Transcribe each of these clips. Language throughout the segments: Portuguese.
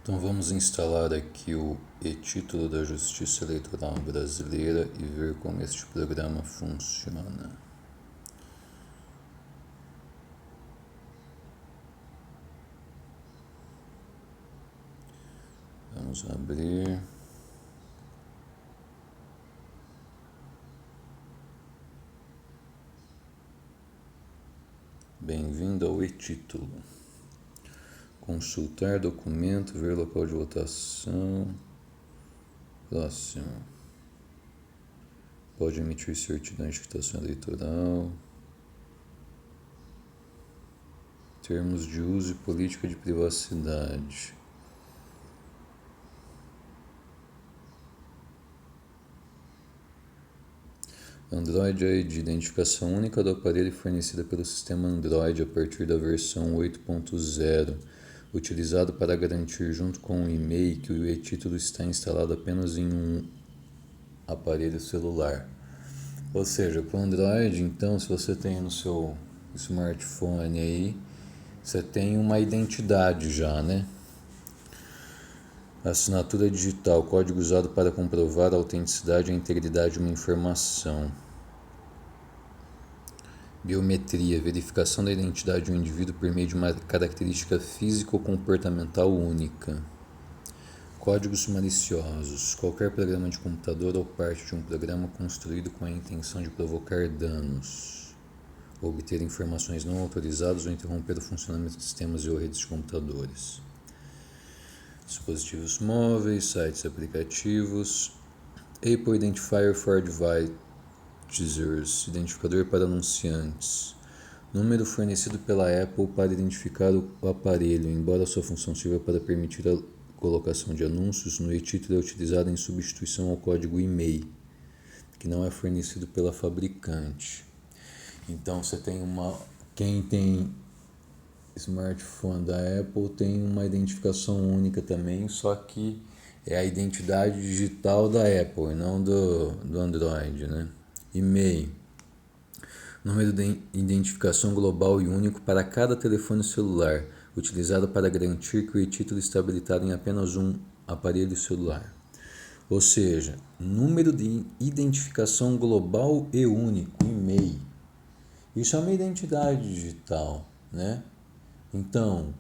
Então vamos instalar aqui o e-título da Justiça Eleitoral Brasileira e ver como este programa funciona. Vamos abrir. Bem-vindo ao e-título. Consultar documento, ver local de votação. Próximo. Pode emitir certidão de quitação eleitoral. Termos de uso e política de privacidade. Android ID, identificação única do aparelho fornecida pelo sistema Android a partir da versão 8.0, utilizado para garantir junto com o e-mail que o e-título está instalado apenas em um aparelho celular. Ou seja, com o Android, então, se você tem no seu smartphone aí, você tem uma identidade já, né? Assinatura digital, código usado para comprovar a autenticidade e a integridade de uma informação. Biometria, verificação da identidade de um indivíduo por meio de uma característica física ou comportamental única. Códigos maliciosos, qualquer programa de computador ou parte de um programa construído com a intenção de provocar danos, obter informações não autorizadas ou interromper o funcionamento de sistemas ou redes de computadores. Dispositivos móveis, sites e aplicativos. Apple Identifier for Devices, identificador para anunciantes. Número fornecido pela Apple para identificar o aparelho, embora sua função sirva para permitir a colocação de anúncios, no e-título é utilizado em substituição ao código e-mail, que não é fornecido pela fabricante. Então você tem quem tem smartphone da Apple tem uma identificação única também, só que é a identidade digital da Apple e não do Android, né? E-mail, número de identificação global e único para cada telefone celular, utilizado para garantir que o e-título está habilitado em apenas um aparelho celular. Ou seja, número de identificação global e único, e-mail. Isso é uma identidade digital, né? Então,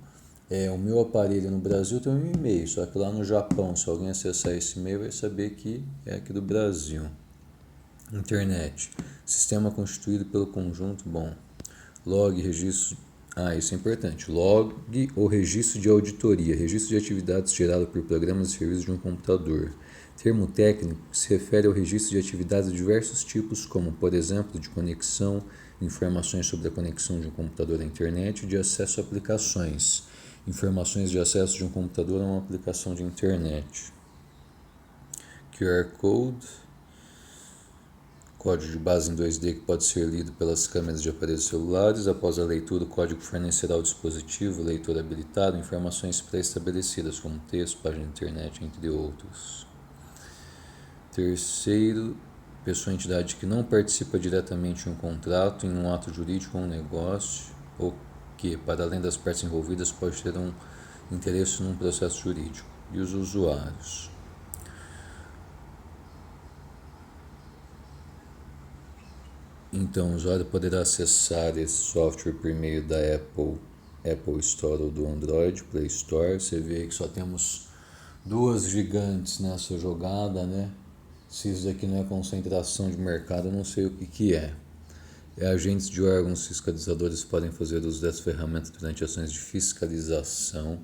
o meu aparelho no Brasil tem um e-mail, só que lá no Japão, se alguém acessar esse e-mail, vai saber que é aqui do Brasil. Internet, sistema constituído pelo conjunto, log, registro, isso é importante, log ou registro de auditoria, registro de atividades gerado por programas e serviços de um computador. Termo técnico que se refere ao registro de atividades de diversos tipos, como, por exemplo, de conexão, informações sobre a conexão de um computador à internet e de acesso a aplicações. Informações de acesso de um computador a uma aplicação de internet. QR Code, código de base em 2D que pode ser lido pelas câmeras de aparelhos celulares. Após a leitura, o código fornecerá ao dispositivo, leitor habilitado, informações pré-estabelecidas, como texto, página de internet, entre outros. Terceiro, pessoa ou entidade que não participa diretamente em um contrato, em um ato jurídico ou um negócio, ou que, para além das partes envolvidas, pode ter um interesse num processo jurídico. E os usuários. Então, o usuário poderá acessar esse software por meio da Apple Store ou do Android Play Store. Você vê que só temos duas gigantes nessa jogada, né? Se isso daqui não é concentração de mercado, eu não sei o que é. Agentes de órgãos fiscalizadores podem fazer uso dessa ferramenta durante ações de fiscalização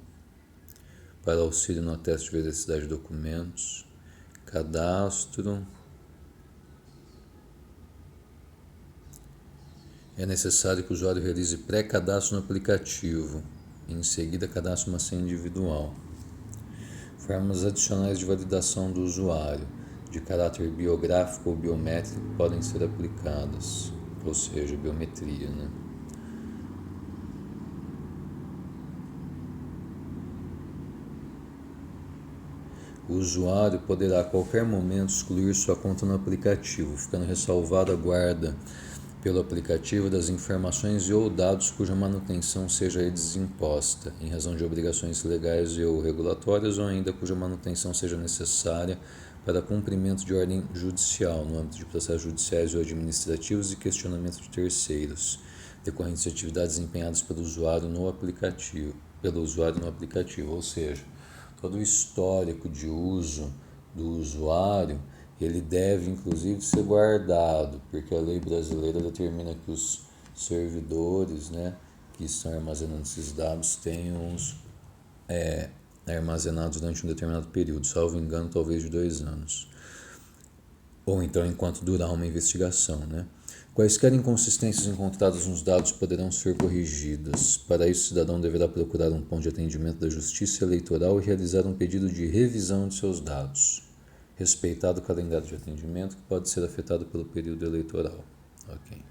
para auxílio no teste de veracidade de documentos. Cadastro. É necessário que o usuário realize pré-cadastro no aplicativo. Em seguida, cadastre uma senha individual. Formas adicionais de validação do usuário, de caráter biográfico ou biométrico, podem ser aplicadas, ou seja, biometria, né? O usuário poderá a qualquer momento excluir sua conta no aplicativo, ficando ressalvada a guarda pelo aplicativo das informações e ou dados cuja manutenção seja desimposta, em razão de obrigações legais e ou regulatórias, ou ainda cuja manutenção seja necessária para cumprimento de ordem judicial, no âmbito de processos judiciais ou administrativos e questionamento de terceiros, decorrentes de atividades desempenhadas pelo usuário no aplicativo, ou seja, todo o histórico de uso do usuário, ele deve inclusive ser guardado, porque a lei brasileira determina que os servidores, né, que estão armazenando esses dados tenham armazenados durante um determinado período, salvo engano, talvez de 2 anos, ou então enquanto durar uma investigação, né? Quaisquer inconsistências encontradas nos dados poderão ser corrigidas. Para isso, o cidadão deverá procurar um ponto de atendimento da Justiça Eleitoral e realizar um pedido de revisão de seus dados, respeitado o calendário de atendimento, que pode ser afetado pelo período eleitoral. Ok.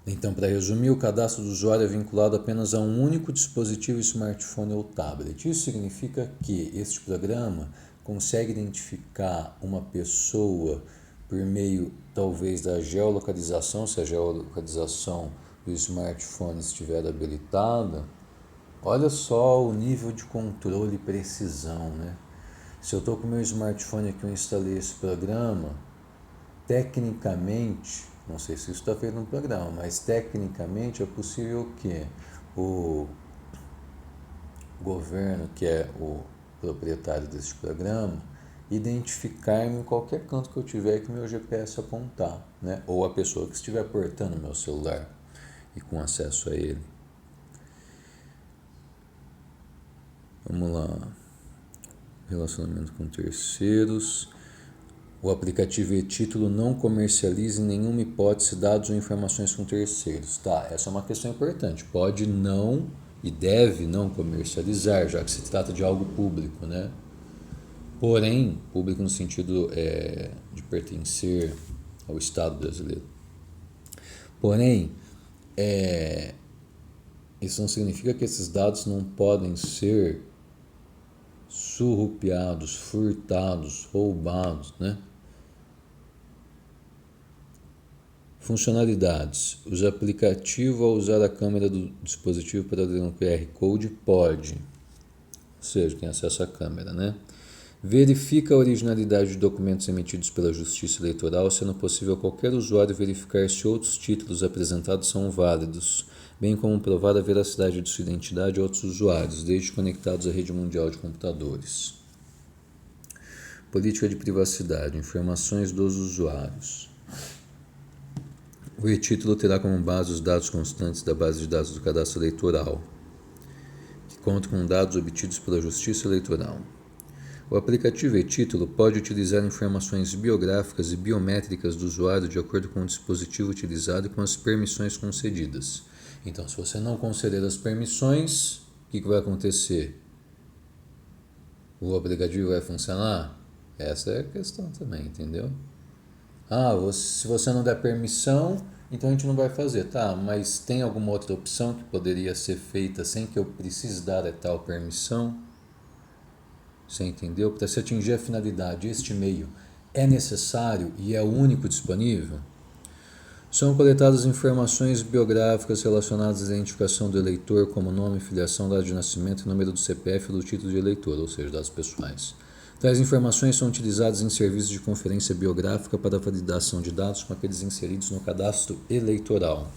Então, para resumir, o cadastro do usuário é vinculado apenas a um único dispositivo, smartphone ou tablet. Isso significa que este programa consegue identificar uma pessoa por meio, talvez, da geolocalização, se a geolocalização do smartphone estiver habilitada. Olha só o nível de controle e precisão, né? Se eu estou com o meu smartphone aqui, eu instalei esse programa, tecnicamente, não sei se isso está feito no programa, mas tecnicamente é possível que o governo, que é o proprietário desse programa, identificar-me em qualquer canto que eu tiver que o meu GPS apontar, né? Ou a pessoa que estiver portando o meu celular e com acesso a ele. Vamos lá. Relacionamento com terceiros. O aplicativo e-título não comercializa em nenhuma hipótese dados ou informações com terceiros. Tá, essa é uma questão importante. Pode não e deve não comercializar, já que se trata de algo público, né? Porém, público no sentido de pertencer ao Estado brasileiro. Porém, isso não significa que esses dados não podem ser surrupiados, furtados, roubados, né? Funcionalidades. Os aplicativos, ao usar a câmera do dispositivo para ler um QR Code, pode, ou seja, quem acessa a câmera, né? Verifica a originalidade de documentos emitidos pela Justiça Eleitoral, sendo possível qualquer usuário verificar se outros títulos apresentados são válidos, bem como provar a veracidade de sua identidade a outros usuários, desde conectados à rede mundial de computadores. Política de privacidade. Informações dos usuários. O e-título terá como base os dados constantes da base de dados do cadastro eleitoral, que conta com dados obtidos pela Justiça Eleitoral. O aplicativo e-título pode utilizar informações biográficas e biométricas do usuário de acordo com o dispositivo utilizado e com as permissões concedidas. Então, se você não conceder as permissões, o que vai acontecer? O aplicativo vai funcionar? Essa é a questão também, entendeu? Se você não der permissão, então a gente não vai fazer. Tá, mas tem alguma outra opção que poderia ser feita sem que eu precise dar a tal permissão? Você entendeu? Para se atingir a finalidade, este meio é necessário e é o único disponível? São coletadas informações biográficas relacionadas à identificação do eleitor, como nome, filiação, data de nascimento e número do CPF ou do título de eleitor, ou seja, dados pessoais. Tais informações são utilizadas em serviços de conferência biográfica para a validação de dados com aqueles inseridos no cadastro eleitoral.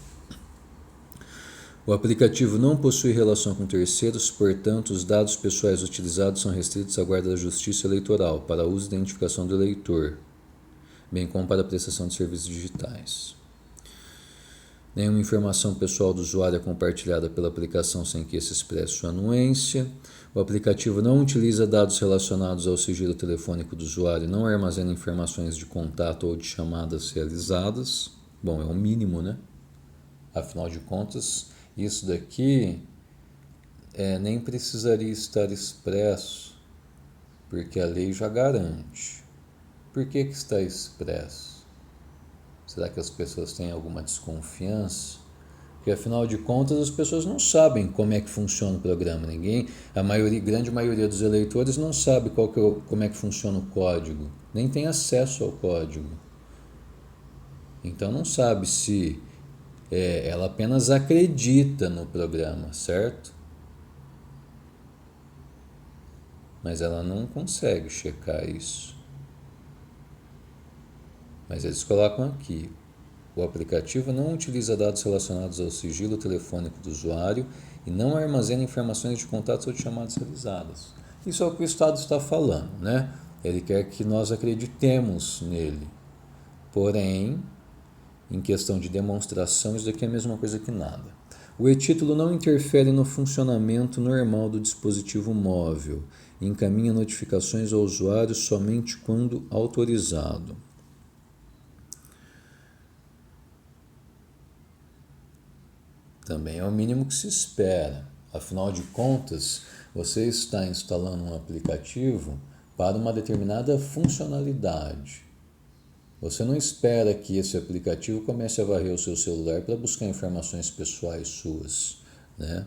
O aplicativo não possui relação com terceiros, portanto, os dados pessoais utilizados são restritos à guarda da Justiça Eleitoral para uso e identificação do eleitor, bem como para a prestação de serviços digitais. Nenhuma informação pessoal do usuário é compartilhada pela aplicação sem que esse expresse sua anuência. O aplicativo não utiliza dados relacionados ao sigilo telefônico do usuário e não armazena informações de contato ou de chamadas realizadas. Bom, é o mínimo, né? Afinal de contas, isso daqui nem precisaria estar expresso, porque a lei já garante. Por que está expresso? Será que as pessoas têm alguma desconfiança? Porque afinal de contas as pessoas não sabem como é que funciona o programa. Grande maioria dos eleitores não sabe como é que funciona o código, nem tem acesso ao código. Então não sabe se ela apenas acredita no programa, certo? Mas ela não consegue checar isso. Mas eles colocam aqui: o aplicativo não utiliza dados relacionados ao sigilo telefônico do usuário e não armazena informações de contatos ou de chamadas realizadas. Isso é o que o Estado está falando, né? Ele quer que nós acreditemos nele. Porém, em questão de demonstração, isso daqui é a mesma coisa que nada. O e-título não interfere no funcionamento normal do dispositivo móvel e encaminha notificações ao usuário somente quando autorizado. Também é o mínimo que se espera. Afinal de contas, você está instalando um aplicativo para uma determinada funcionalidade. Você não espera que esse aplicativo comece a varrer o seu celular para buscar informações pessoais suas, né?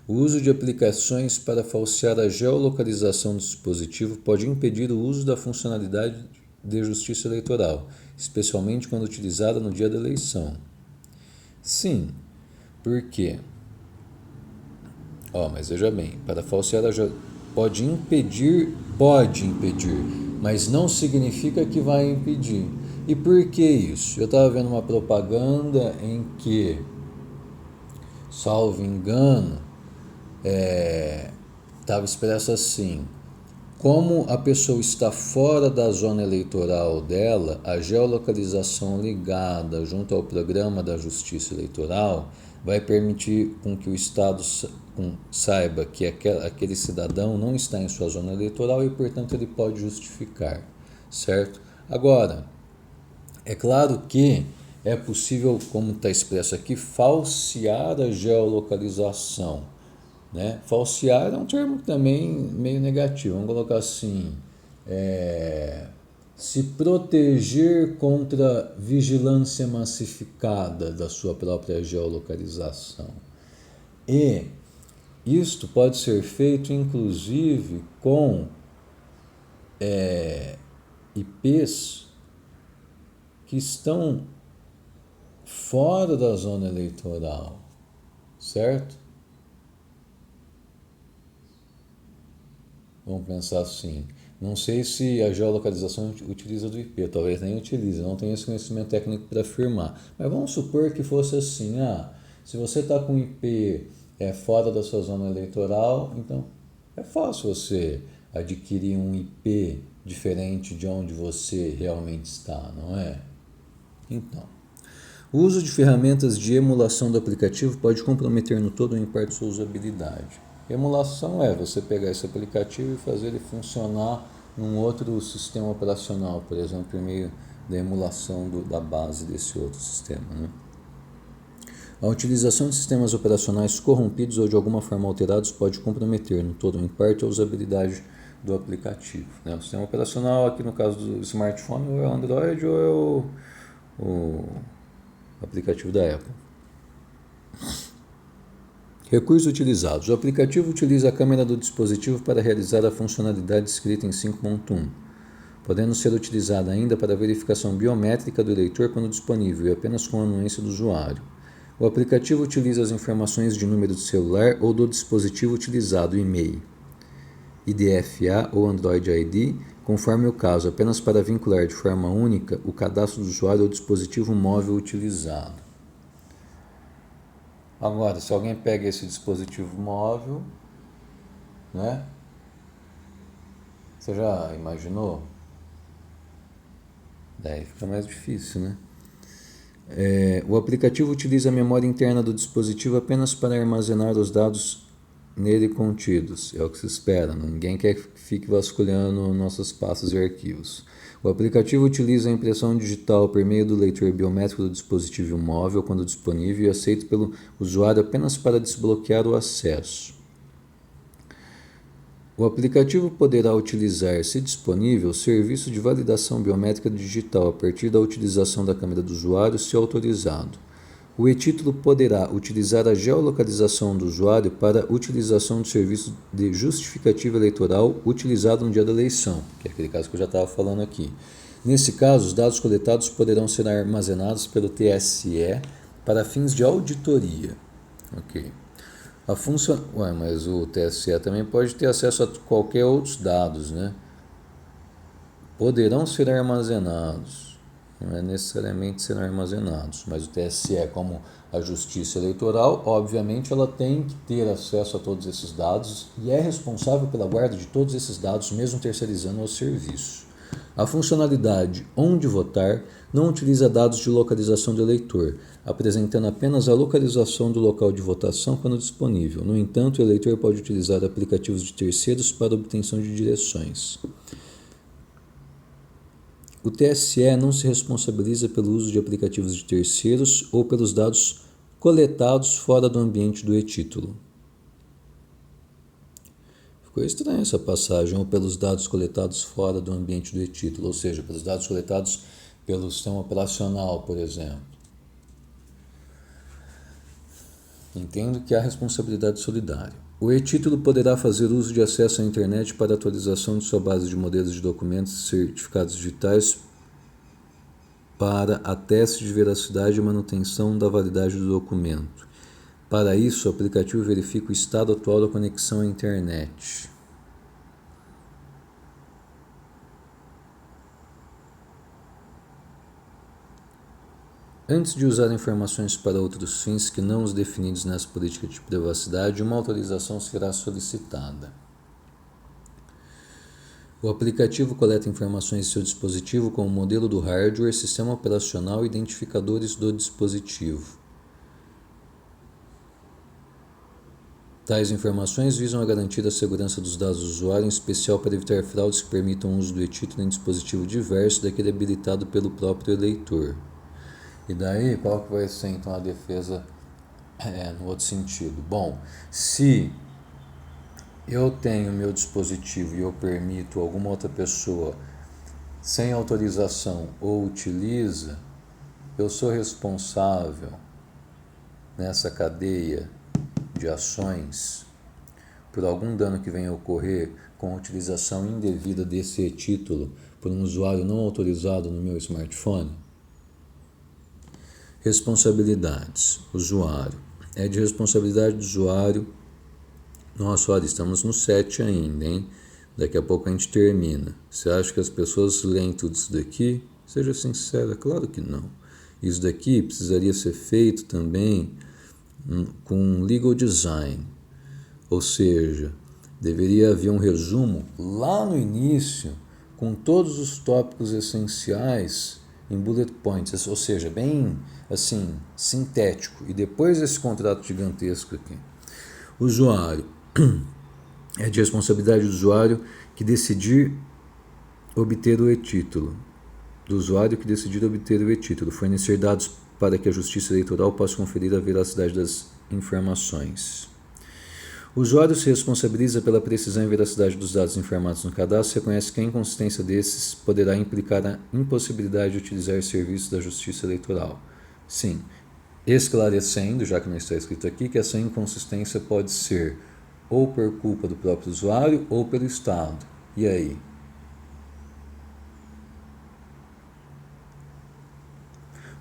O uso de aplicações para falsear a geolocalização do dispositivo pode impedir o uso da funcionalidade de justiça eleitoral, especialmente quando utilizada no dia da eleição. Sim, por quê? Mas veja bem, para falsear pode impedir, mas não significa que vai impedir. E por que isso? Eu estava vendo uma propaganda em que, salvo engano, estava expresso assim: como a pessoa está fora da zona eleitoral dela, a geolocalização ligada junto ao programa da Justiça Eleitoral vai permitir com que o Estado saiba que aquele cidadão não está em sua zona eleitoral e, portanto, ele pode justificar, certo? Agora, é claro que é possível, como está expresso aqui, falsear a geolocalização, né? Falsear é um termo também meio negativo. Vamos colocar assim: se proteger contra vigilância massificada da sua própria geolocalização. E isto pode ser feito inclusive com IPs que estão fora da zona eleitoral, certo? Vamos pensar assim: não sei se a geolocalização utiliza do IP, talvez nem utilize, não tenho esse conhecimento técnico para afirmar. Mas vamos supor que fosse assim: se você está com IP fora da sua zona eleitoral, então é fácil você adquirir um IP diferente de onde você realmente está, não é? Então, o uso de ferramentas de emulação do aplicativo pode comprometer no todo ou em parte sua usabilidade. Emulação é você pegar esse aplicativo e fazer ele funcionar num outro sistema operacional, por exemplo, por meio da emulação da base desse outro sistema, né? A utilização de sistemas operacionais corrompidos ou de alguma forma alterados pode comprometer, no todo ou em parte, a usabilidade do aplicativo, né? O sistema operacional, aqui no caso do smartphone, ou é o Android ou é o aplicativo da Apple. Recursos utilizados. O aplicativo utiliza a câmera do dispositivo para realizar a funcionalidade descrita em 5.1, podendo ser utilizada ainda para a verificação biométrica do eleitor quando disponível e apenas com a anuência do usuário. O aplicativo utiliza as informações de número de celular ou do dispositivo utilizado, e-mail, IDFA ou Android ID, conforme o caso, apenas para vincular de forma única o cadastro do usuário ao dispositivo móvel utilizado. Agora, se alguém pega esse dispositivo móvel, né? Você já imaginou? Daí fica mais difícil, né? O aplicativo utiliza a memória interna do dispositivo apenas para armazenar os dados nele contidos. É o que se espera. Ninguém quer que fique vasculhando nossas pastas e arquivos. O aplicativo utiliza a impressão digital por meio do leitor biométrico do dispositivo móvel, quando disponível, e aceito pelo usuário apenas para desbloquear o acesso. O aplicativo poderá utilizar, se disponível, serviço de validação biométrica digital a partir da utilização da câmera do usuário, se autorizado. O e-título poderá utilizar a geolocalização do usuário para utilização do serviço de justificativa eleitoral utilizado no dia da eleição, que é aquele caso que eu já estava falando aqui. Nesse caso, os dados coletados poderão ser armazenados pelo TSE para fins de auditoria. Ok. Mas o TSE também pode ter acesso a qualquer outros dados, né? Poderão ser armazenados, não é necessariamente serão armazenados, mas o TSE, como a Justiça Eleitoral, obviamente ela tem que ter acesso a todos esses dados e é responsável pela guarda de todos esses dados, mesmo terceirizando o serviço. A funcionalidade Onde Votar não utiliza dados de localização do eleitor, apresentando apenas a localização do local de votação quando disponível. No entanto, o eleitor pode utilizar aplicativos de terceiros para obtenção de direções. O TSE não se responsabiliza pelo uso de aplicativos de terceiros ou pelos dados coletados fora do ambiente do e-título. Ficou estranha essa passagem, ou pelos dados coletados fora do ambiente do e-título, ou seja, pelos dados coletados pelo sistema operacional, por exemplo. Entendo que há responsabilidade solidária. O e-título poderá fazer uso de acesso à internet para atualização de sua base de modelos de documentos e certificados digitais para a teste de veracidade e manutenção da validade do documento. Para isso, o aplicativo verifica o estado atual da conexão à internet. Antes de usar informações para outros fins que não os definidos nessa política de privacidade, uma autorização será solicitada. O aplicativo coleta informações de seu dispositivo como modelo do hardware, sistema operacional e identificadores do dispositivo. Tais informações visam a garantir a segurança dos dados do usuário, em especial para evitar fraudes que permitam o uso do e-título em dispositivo diverso daquele habilitado pelo próprio eleitor. E daí, qual que vai ser então a defesa no outro sentido? Bom, se eu tenho meu dispositivo e eu permito alguma outra pessoa sem autorização ou utiliza, eu sou responsável nessa cadeia de ações por algum dano que venha a ocorrer com a utilização indevida desse título por um usuário não autorizado no meu smartphone? Responsabilidades. Usuário. É de responsabilidade do usuário. Nossa, olha, estamos no 7 ainda, hein? Daqui a pouco a gente termina. Você acha que as pessoas leem tudo isso daqui? Seja sincera, claro que não. Isso daqui precisaria ser feito também com legal design, ou seja, deveria haver um resumo lá no início com todos os tópicos essenciais em bullet points, ou seja, bem assim, sintético, e depois esse contrato gigantesco aqui. Usuário. É de responsabilidade do usuário que decidir obter o e-título. Do usuário que decidir obter o e-título, fornecer dados para que a Justiça Eleitoral possa conferir a veracidade das informações. O usuário se responsabiliza pela precisão e veracidade dos dados informados no cadastro e reconhece que a inconsistência desses poderá implicar a impossibilidade de utilizar serviços da Justiça Eleitoral. Sim, esclarecendo, já que não está escrito aqui, que essa inconsistência pode ser ou por culpa do próprio usuário ou pelo Estado. E aí?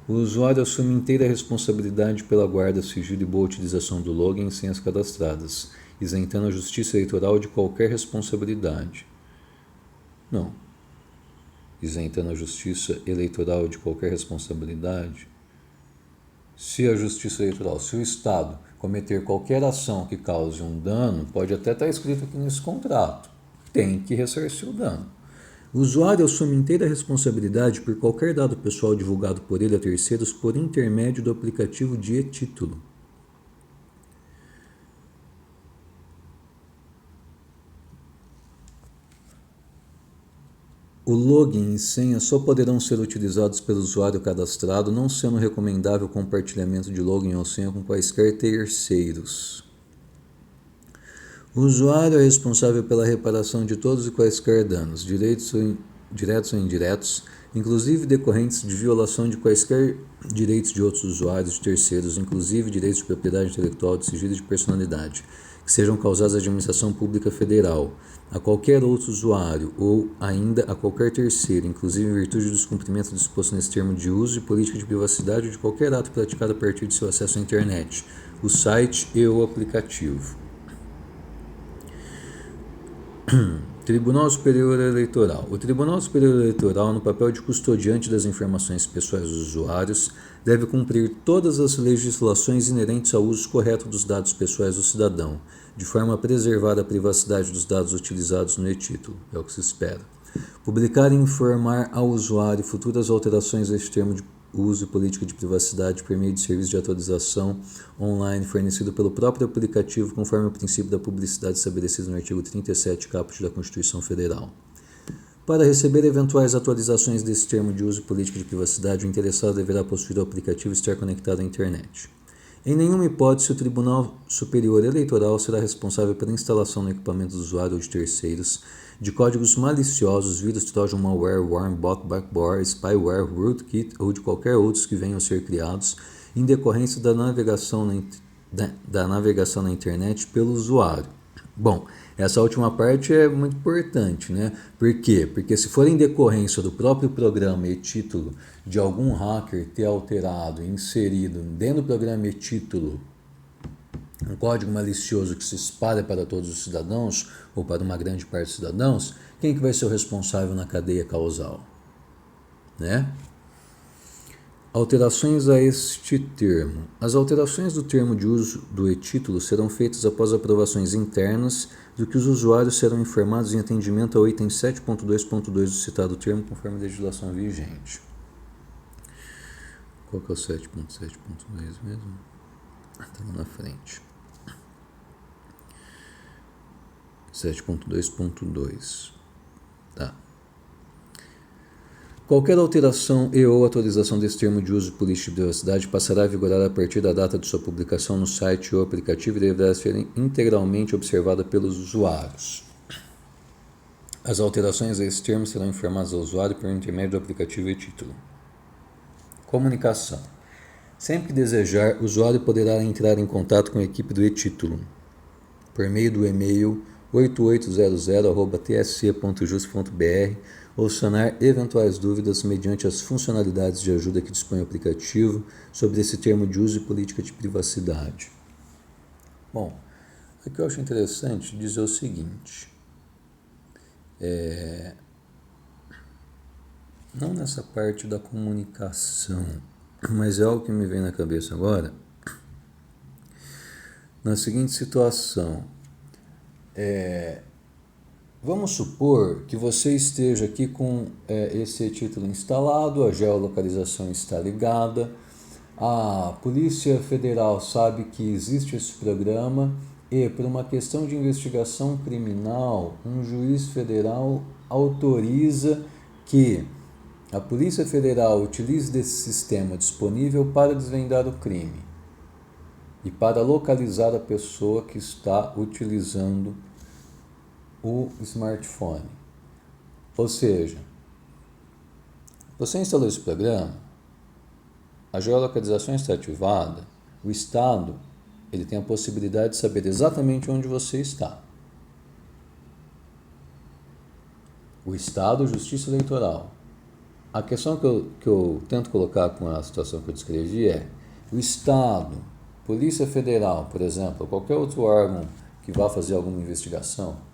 O usuário assume inteira responsabilidade pela guarda, sigilo e boa utilização do login e senhas cadastradas, isentando a Justiça Eleitoral de qualquer responsabilidade. Não. Isentando a Justiça Eleitoral de qualquer responsabilidade. Se a Justiça Eleitoral, se o Estado cometer qualquer ação que cause um dano, pode até estar escrito aqui nesse contrato, tem que ressarcir o dano. O usuário assume inteira responsabilidade por qualquer dado pessoal divulgado por ele a terceiros por intermédio do aplicativo de e-título. O login e senha só poderão ser utilizados pelo usuário cadastrado, não sendo recomendável o compartilhamento de login ou senha com quaisquer terceiros. O usuário é responsável pela reparação de todos e quaisquer danos, diretos ou indiretos, inclusive decorrentes de violação de quaisquer direitos de outros usuários, de terceiros, inclusive direitos de propriedade intelectual, de sigilo e de personalidade, que sejam causadas à administração pública federal, a qualquer outro usuário ou ainda a qualquer terceiro, inclusive em virtude do descumprimento do disposto nesse termo de uso e política de privacidade ou de qualquer ato praticado a partir de seu acesso à internet, o site e o aplicativo. Tribunal Superior Eleitoral. O Tribunal Superior Eleitoral, no papel de custodiante das informações pessoais dos usuários, deve cumprir todas as legislações inerentes ao uso correto dos dados pessoais do cidadão, de forma a preservar a privacidade dos dados utilizados no e-título, é o que se espera. Publicar e informar ao usuário futuras alterações a este termo de uso e política de privacidade por meio de serviço de atualização online fornecido pelo próprio aplicativo, conforme o princípio da publicidade estabelecido no artigo 37, caput da Constituição Federal. Para receber eventuais atualizações desse termo de uso e política de privacidade, o interessado deverá possuir o aplicativo e estar conectado à internet. Em nenhuma hipótese, o Tribunal Superior Eleitoral será responsável pela instalação no equipamento do usuário ou de terceiros de códigos maliciosos, vírus, trojan, malware, worm, bot, backdoor, spyware, rootkit ou de qualquer outros que venham a ser criados em decorrência da navegação na internet pelo usuário. Bom, essa última parte é muito importante, né? Por quê? Porque se for em decorrência do próprio programa e título de algum hacker ter alterado e inserido dentro do programa e título um código malicioso que se espalha para todos os cidadãos ou para uma grande parte dos cidadãos, quem que vai ser o responsável na cadeia causal? Né? Alterações a este termo. As alterações do termo de uso do e-título serão feitas após aprovações internas, do que os usuários serão informados em atendimento ao item 7.2.2 do citado termo, conforme a legislação vigente. Qual que é o 7.7.2 mesmo? Está lá na frente. 7.2.2. Tá. Qualquer alteração e ou atualização desse termo de uso e política de privacidade passará a vigorar a partir da data de sua publicação no site ou aplicativo e deverá ser integralmente observada pelos usuários. As alterações a esse termo serão informadas ao usuário por intermédio do aplicativo e título. Comunicação. Sempre que desejar, o usuário poderá entrar em contato com a equipe do e-título por meio do e-mail 8800@tsc.jus.br ou sanar eventuais dúvidas mediante as funcionalidades de ajuda que dispõe o aplicativo sobre esse termo de uso e política de privacidade. Bom, aqui eu acho interessante dizer o seguinte, não nessa parte da comunicação, mas é algo que me vem na cabeça agora, na seguinte situação. Vamos supor que você esteja aqui com esse título instalado, a geolocalização está ligada, a Polícia Federal sabe que existe esse programa e, por uma questão de investigação criminal, um juiz federal autoriza que a Polícia Federal utilize desse sistema disponível para desvendar o crime e para localizar a pessoa que está utilizando o smartphone. Ou seja, você instalou esse programa, a geolocalização está ativada, o Estado ele tem a possibilidade de saber exatamente onde você está. O Estado, Justiça Eleitoral. A questão que eu tento colocar com a situação que eu descrevi é o Estado, Polícia Federal, por exemplo, qualquer outro órgão que vá fazer alguma investigação,